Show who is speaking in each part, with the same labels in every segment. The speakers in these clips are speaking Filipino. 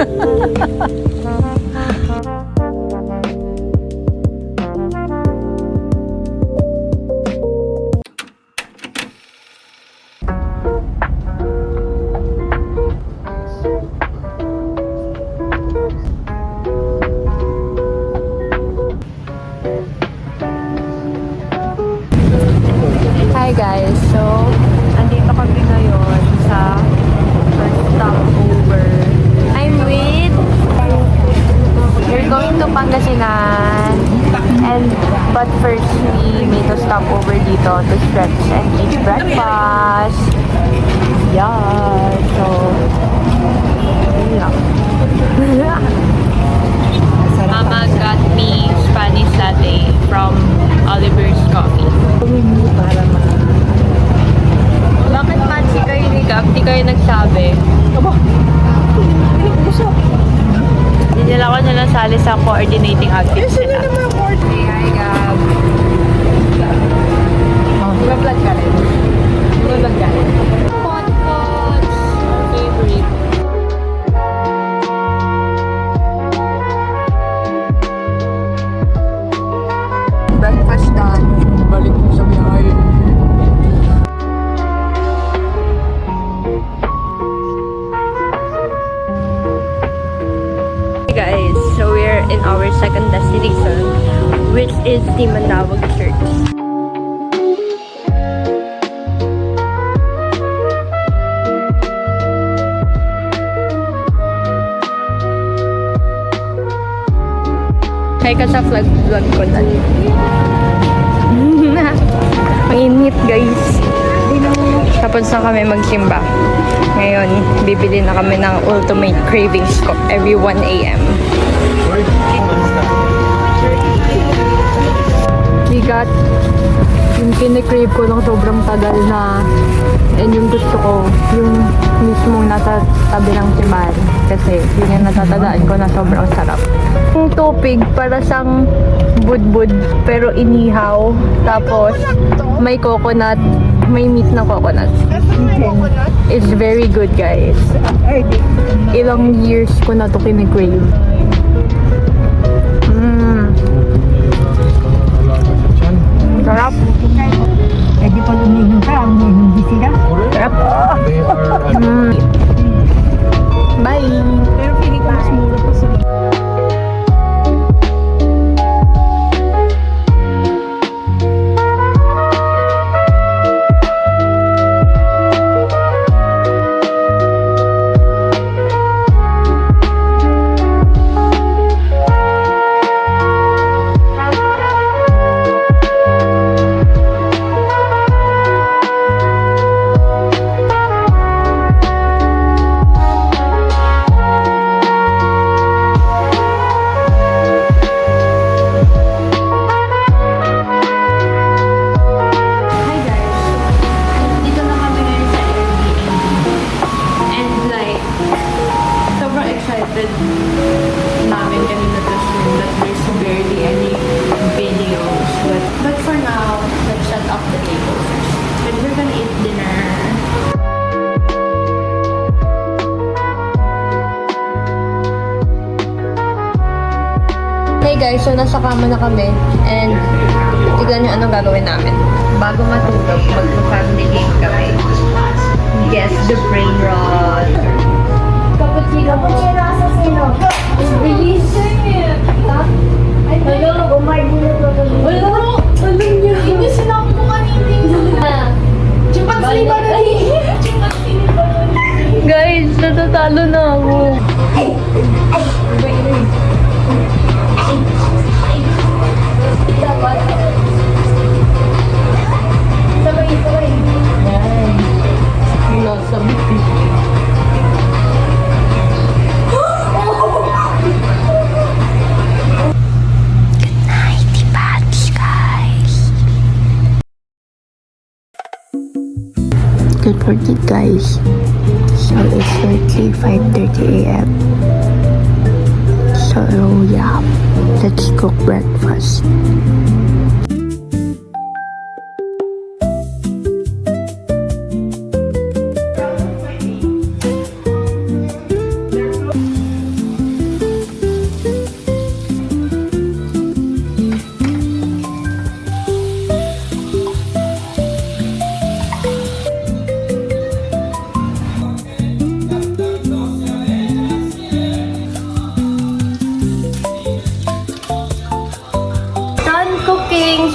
Speaker 1: Hi guys, so andito kami ngayon sa first stopover. I'm with, we're going to Pangasinan, but first we made a stopover dito to stretch and eat breakfast. Yeah, so yeah. Mama got me Spanish latte from Oliver's Coffee. Bakit fancy kayo ni Gab? Di kayo nagsabi? Hindi nila ako nasali sa coordinating outfits nila. Hey, hi Gab. Mag-vlog ka rin. Mag-vlog ka rin. Potpots. Favorite. Breakfast done. Balik mo sa biyahe. Hey guys, so we're in our second destination, which is the Mandawag Church. Hi ka sa vlog ko na. Mainit guys. Tapos na kami magsimba. Ngayon, bibili na kami ng ultimate cravings ko every 1 a.m. We got yung kinikrave ko ng sobrang tagal na, and yung gusto ko, yung mismong nasa tabi ng simbahan. Kasi yun yung natatandaan ko na sobrang sarap. Yung tupig para siyang budbud pero inihaw. Tapos may coconut, may meat na coconut. It's very good guys. Ilang years ko na to kinikrave. Sarap.
Speaker 2: Eh di pag uminom ka, hindi sila.
Speaker 1: Sarap. Bye.
Speaker 2: Pero feeling ko mas mura pa sila.
Speaker 1: Namin kanina to soon that there's barely any videos, but for now, let's set up the table first. And we're gonna eat dinner. Hey guys, so nasa kama na kami and tignan nyo anong gagawin namin. Bago matulog, mag-family game kami. Guess the brain rot. Cappuccino po. Cappuccino. Bilis. Hello, umardi na to. Hello, alam niyo. Hindi sinabi ko kanina. Chimpanzee ba na guys, natatalo na ako. Dapat. Sabay. Yan. Nasa biti. Good morning guys. So it's currently 5:30 a.m. So yeah, let's cook breakfast.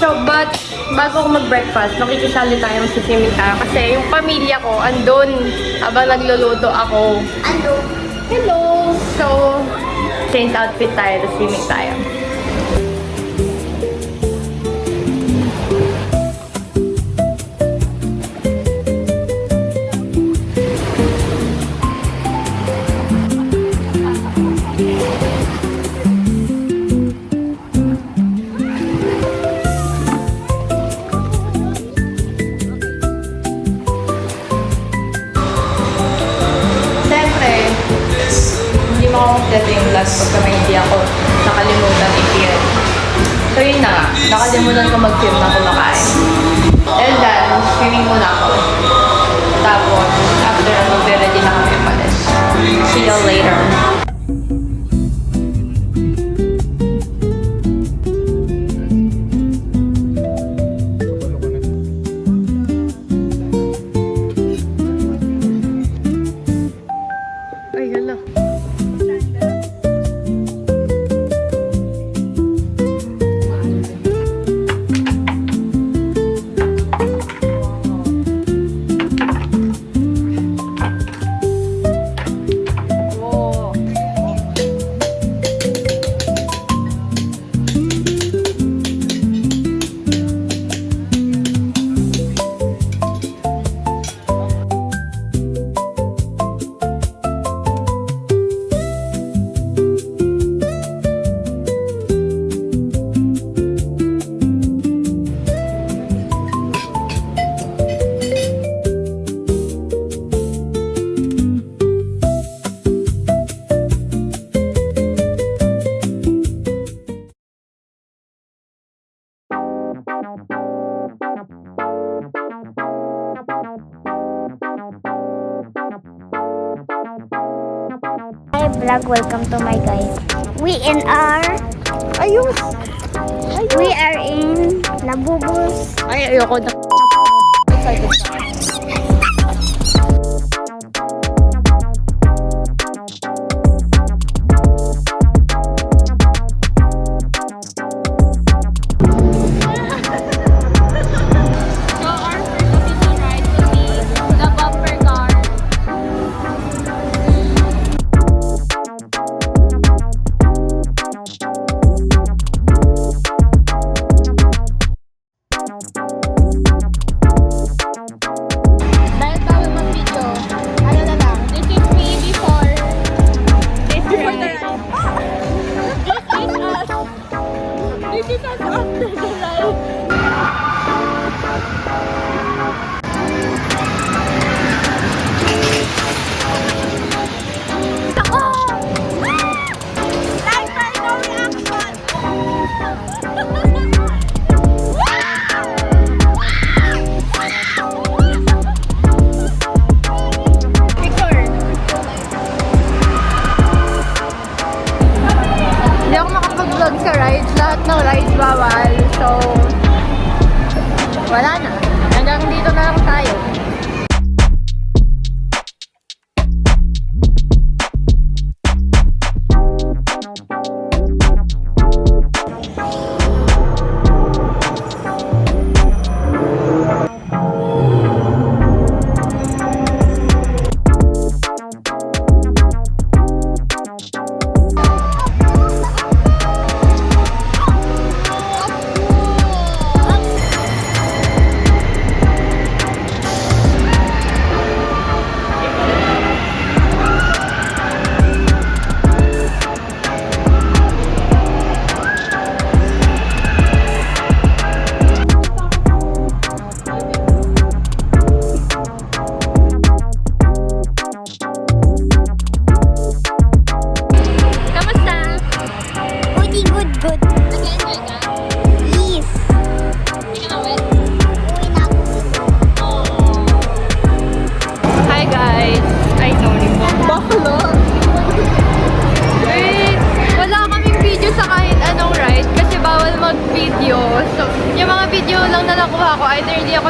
Speaker 1: So, but, bago ako mag-breakfast, nakikisali tayo sa swimming tayo. Kasi yung pamilya ko, andun, habang nagluluto ako.
Speaker 3: Ano?
Speaker 1: Hello! So, change outfit tayo, tapos swimming tayo. Siyempre, hindi mo ako kompleto yung vlog pagka may hindi ako nakalimutan i-film. So yun na nga, nakalimutan ko mag-film na kumakain. And then, swimming muna ako. Tapos, after mag-ready na kami umalis. See you later. Ay, hala. Oh.
Speaker 3: Hi vlog, welcome to my guys. We
Speaker 1: Ayos!
Speaker 3: we are in Labubus.
Speaker 1: Ay, ayoko na. Excited na. Dahil bawal mag-video, ano na lang, this is me before this ride. This is us after the ride. Ako! Live by no reaction! Hindi ako makapag-vlog sa rides. Lahat ng rides bawal. So, wala na. Hanggang dito na lang tayo.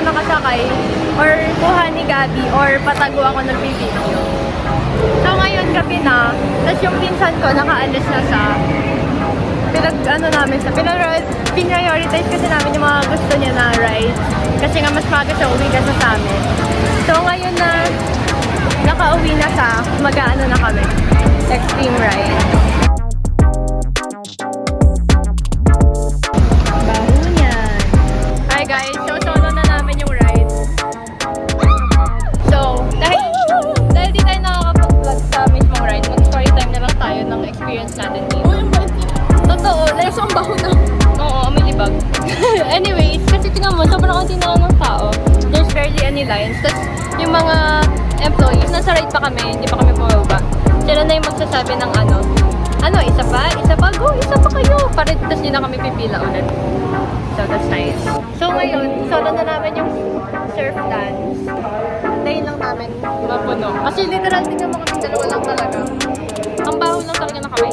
Speaker 1: nakasakay or kuha ni Gabi or patago ako ng video. So ngayon gabi na, tapos yung pinsan ko nakaalis na sa pinrioritize kasi namin yung mga gusto niya na ride. Kasi nga mas maga siya uwi kasi sa amin. So ngayon na nakauwi na siya, mag-aano na kami. Extreme ride. Baho niyan. Hi guys, so solo na namin yung ride. So, dahil di tayo nakakapag-vlog sa mismong ride, mag-story time na lang tayo ng experience natin dito. Totoo, so ang baho na. Oo, may libag. Anyways, kasi tingnan mo, sobrang konti na lang ng tao. There's barely any lines. Tapos yung mga employees, nasa ride pa kami, hindi pa kami pumaba. Sila na yung magsasabi ng isa pa, go, isa pa kayo. Tapos hindi na kami pipila ulit. So, that's nice. So, ngayon, solo na namin yung surf dance. Dahil lang namin mapuno. Kasi literal, tingnan mo kami dalawa lang talaga. Ang baho lang talaga na kami.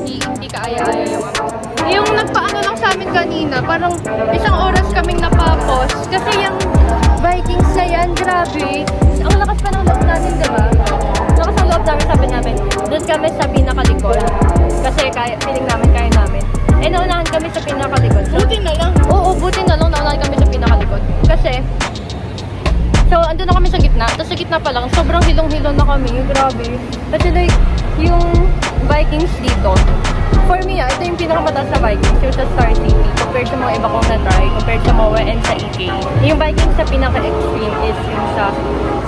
Speaker 1: Hindi kaaya-aya yung Yung nagpaano lang sa amin kanina, parang isang oras kaming napapos. Kasi yung Vikings na yan, grabe. Ang lakas pa ng loob natin, diba? Lakas ng loob namin, sabi namin. Doon kami sa pinakalikod. Kasi feeling namin, kaya namin. Eh, naunahan kami sa pinakalikod. So, buti na lang. Oo, buti na lang naunahan kami sa pinakalikod. Kasi, so, andun na kami sa gitna. Tapos sa gitna pa lang, sobrang hilong-hilong na kami. Grabe. Kasi like, yung Vikings dito, for me, ito yung pinakamataas na Vikings, yung sa Star City, compared sa mga iba kong na-try, compared sa MOA and sa EK. Yung Vikings sa pinaka-extreme is yung sa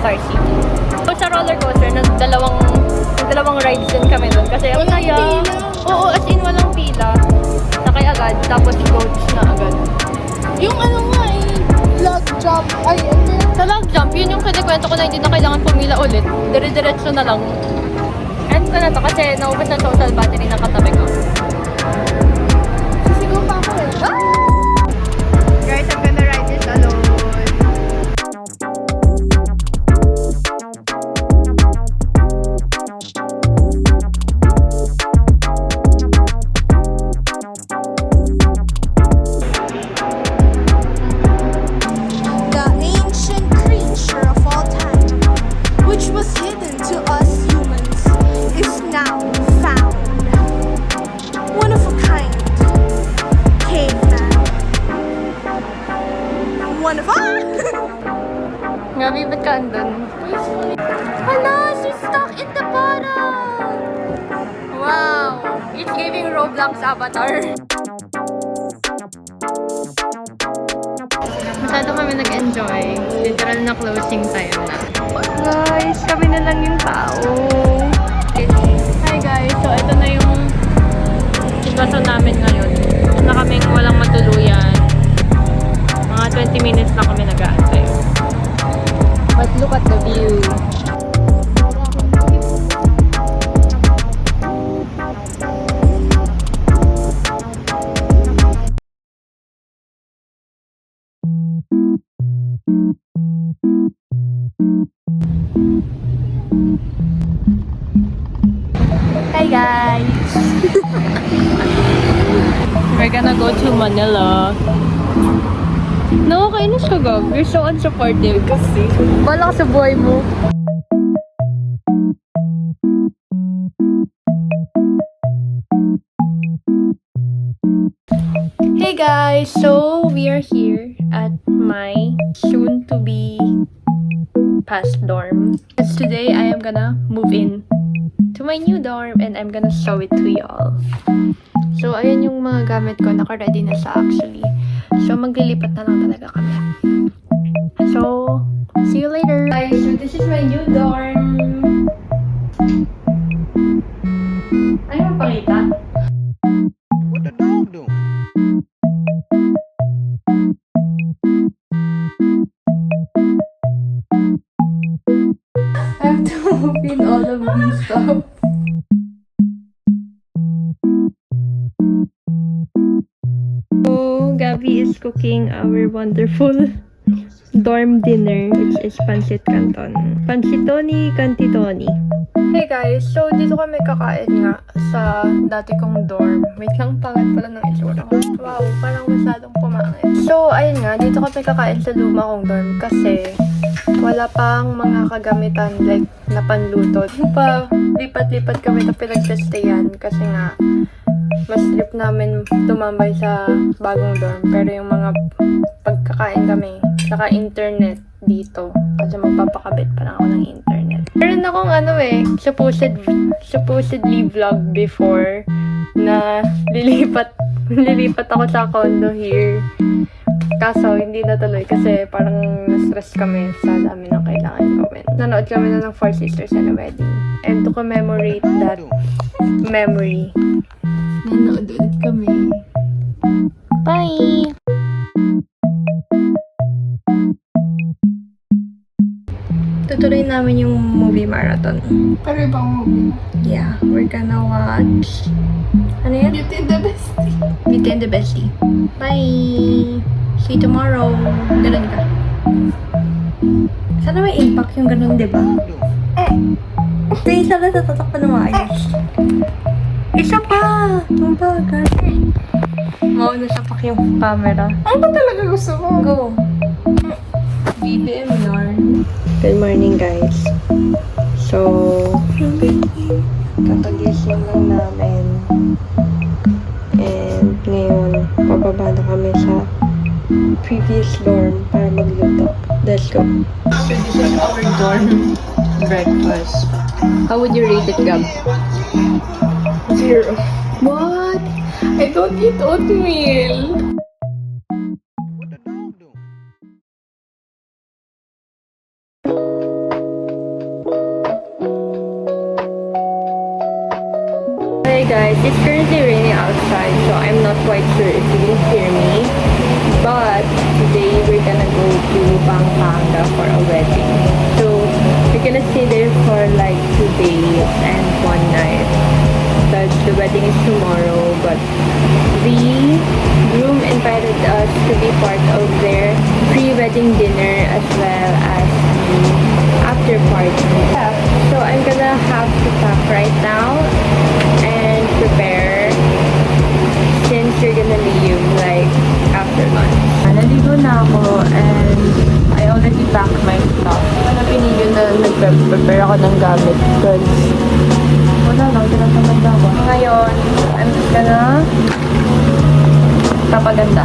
Speaker 1: Star City. So, sa roller coaster, dalawang rides din kami doon. Kasi ang saya. Oo, as in, walang pila. Sakay agad, tapos coach na agad.
Speaker 4: Yung log jump,
Speaker 1: Sa log jump, yun yung kinikwento ko na hindi na kailangan pumila ulit. Dire-diretso na lang. End ko na to kasi naubos na total battery ng katabi ko.
Speaker 4: sisigaw pa ako eh.
Speaker 1: Guys, I'm gonna ride this alone.
Speaker 4: The ancient creature of all time, which was hidden to us humans, is now found. One of a kind, caveman. One of
Speaker 1: Gabi, ba't ka andun? Hala, she's stuck in the bottom! Wow! It's giving Roblox avatar. Masyado kami nag-enjoy. Literal na closing time na. Guys, kami na lang yung tao. Hi guys, so ito na yung sitwasyon namin ngayon. Ito na kaming walang matuluyan. Mga 20 minutes na kami nag-aantay. But look at the view. Hi guys! We're gonna go to Manila. No, kainis ka, Gab. You're so unsupportive. Kasi, bala ka sa buhay mo. Hey guys! So, we are here at my soon-to-be past dorm. Because today, I am gonna move in to my new dorm and I'm gonna show it to y'all. So, ayan yung mga gamit ko. Naka-ready na siya actually. So, maglilipat na lang talaga kami. So, see you later! Guys, so this is my new dorm. Ano yung pakita?
Speaker 5: What the dog doing?
Speaker 1: I have to move in all of these stuff. So, Gabby is cooking our wonderful dorm dinner, which is pancit canton. Pancitoni cantitoni. Hey guys, so dito kami kakain nga sa dati kong dorm. Wait lang, pangat pala ng itsura ko. Wow, parang masyadong pumangit. So, ayun nga, dito kami kakain sa luma kong dorm kasi Wala pang mga kagamitan like na panluto. Lipat-lipat kami na pinagtestayan kasi nga mas trip namin tumambay sa bagong dorm. Pero yung mga pagkakain kami, saka internet dito. Kasi magpapakabit pa lang ako ng internet. Meron akong supposedly vlog before na lilipat ako sa condo here. Kaso, hindi natuloy kasi parang na-stress kami sa dami ng kailangan gawin. Nanood kami na ng Four Sisters and a Wedding. And to commemorate that memory, nanood ulit kami. Bye! Tutuloy namin yung movie marathon.
Speaker 6: Pero ibang movie.
Speaker 1: Yeah, we're gonna watch... Ano yan?
Speaker 6: Beauty and the Bestie.
Speaker 1: Beauty and the Bestie. Bye! See you tomorrow. Ganun ka. Sana may impact yung ganun, di ba? Kaya sana tatatakpan na maayos. Isa pa! Ang bagal. Mauna sa pak yung camera.
Speaker 6: Ano ba talaga gusto mo?
Speaker 1: Go! BBM yarn. Good morning, guys. So, kakagising lang namin. And ngayon, pababa na kami sa previous dorm para magluto. Let's go. So, this is our dorm breakfast. How would you rate it, Gab?
Speaker 6: 0.
Speaker 1: What?
Speaker 6: I don't eat oatmeal.
Speaker 5: What the dog doing?
Speaker 1: Hey guys, it's currently raining outside, so I'm not quite sure if you can hear me. But today we're gonna go to Pampanga for a wedding. So we're gonna stay there for like 2 days and 1 night. Because the wedding is tomorrow, but the groom invited us to be part of their pre-wedding dinner as well as the after party. Yeah. So I'm gonna have to pack right now and prepare since you're gonna leave like after lunch. Naligo na ako and I already packed my stuff. Wala pinigil na nag-prepare ako ng gamit because wala lang, tinatamad na ako. Ngayon, I'm just gonna papaganda.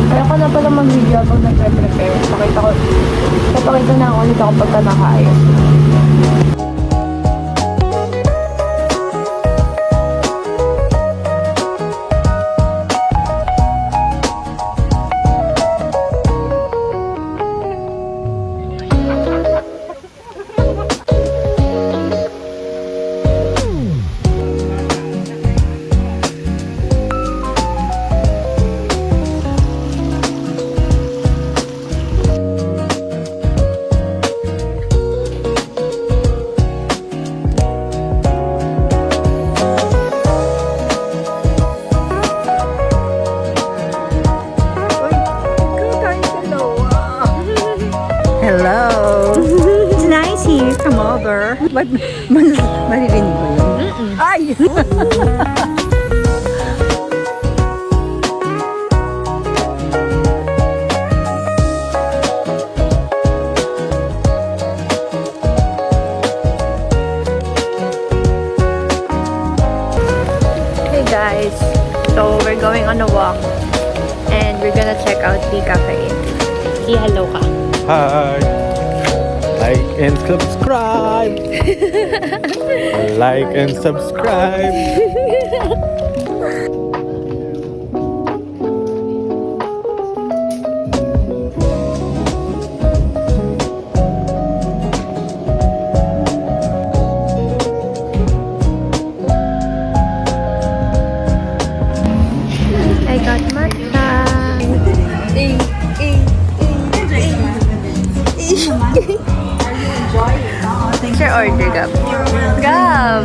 Speaker 1: Kaya ko na pala mag-video habang nag-prepare. Papakita na ako ulit ako pagka nakaayos.
Speaker 2: Hello! It's nice here. Come over. Ba't maririnig mo yun? Ay!
Speaker 1: Hey guys, so we're going on a walk and we're gonna check out the cafe. Say hello ka.
Speaker 7: Hi. Like and subscribe. Like and subscribe.
Speaker 1: I got matcha. What's your order, Gab? Gab!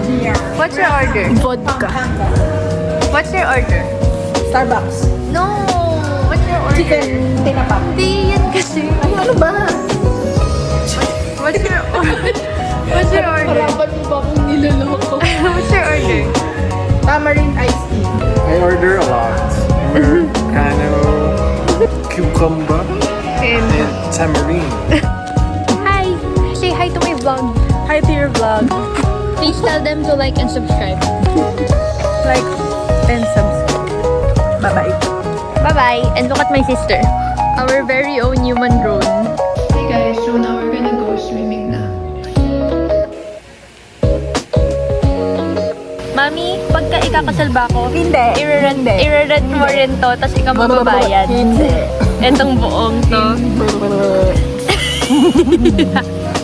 Speaker 1: What's your order?
Speaker 6: Vodka.
Speaker 1: What's your order?
Speaker 6: Starbucks.
Speaker 1: No! What's your order?
Speaker 6: Chicken tinapap.
Speaker 1: Hindi yan kasi.
Speaker 6: Ay, ano ba?
Speaker 1: What's your order? What's your order?
Speaker 6: Harapan mo ba akong niloloko?
Speaker 1: What's your order?
Speaker 6: Tamarind iced tea.
Speaker 7: I order a lot. Americano, cucumber, and tamarind.
Speaker 1: vlog.
Speaker 2: Hi to your vlog.
Speaker 1: Please tell them to like and subscribe.
Speaker 2: Like and subscribe. Bye-bye.
Speaker 1: Bye-bye. And look at my sister. Our very own human drone. Hey guys, so now we're gonna go swimming na. Mami, pagka ikakasal ba ako?
Speaker 2: Hindi.
Speaker 1: I-rent mo rin to, tapos ikaw magbabayad.
Speaker 2: Hindi.
Speaker 1: Etong buong to.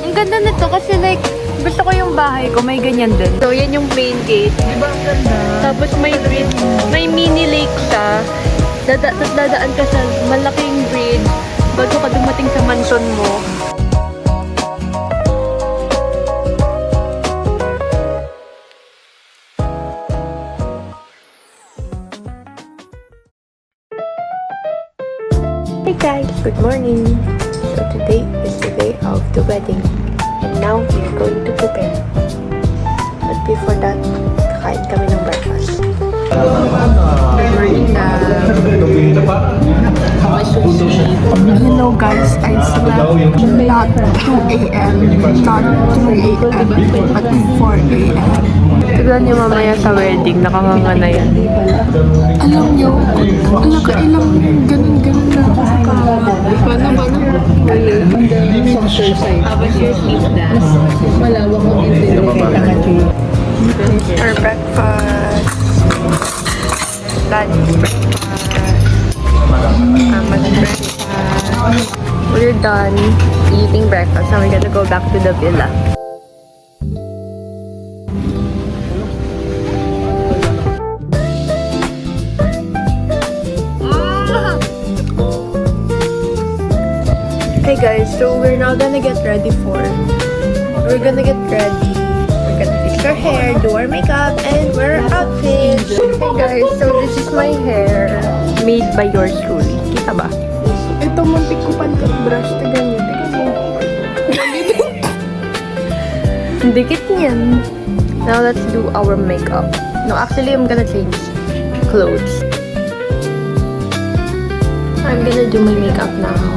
Speaker 1: Ang ganda nito kasi like, gusto ko yung bahay ko, may ganyan din. So, yan yung main gate.
Speaker 6: Diba ang ganda?
Speaker 1: Tapos may mini lake siya. Tapos dadaan ka sa malaking bridge bago ka dumating sa mansion mo.
Speaker 8: Hey guys, good morning. So today is the day of the wedding and now we are going to prepare. But before that, kakain kami ng breakfast.
Speaker 6: Hello guys, I slept not 2 a.m., not 3 a.m., but 4 a.m.
Speaker 1: Tignan niyo mamaya sa wedding, nakanganga na yan.
Speaker 6: Alam nyo, ilang ganun-ganun na ako sa kama. Paano? Malawak ang internet.
Speaker 1: Our breakfast. Lunch breakfast. Breakfast. We're done eating breakfast and we're gonna go back to the villa. Hey guys, so we're now gonna get ready We're gonna fix our hair, do our makeup, and wear our outfit. Hey guys, so this is my hair. Made by yours truly. Kita ba?
Speaker 6: Ito, muntik ko pa brush na ganyan.
Speaker 1: Dikit niyan. Now let's do our makeup. No, actually I'm gonna change clothes. I'm gonna do my makeup now.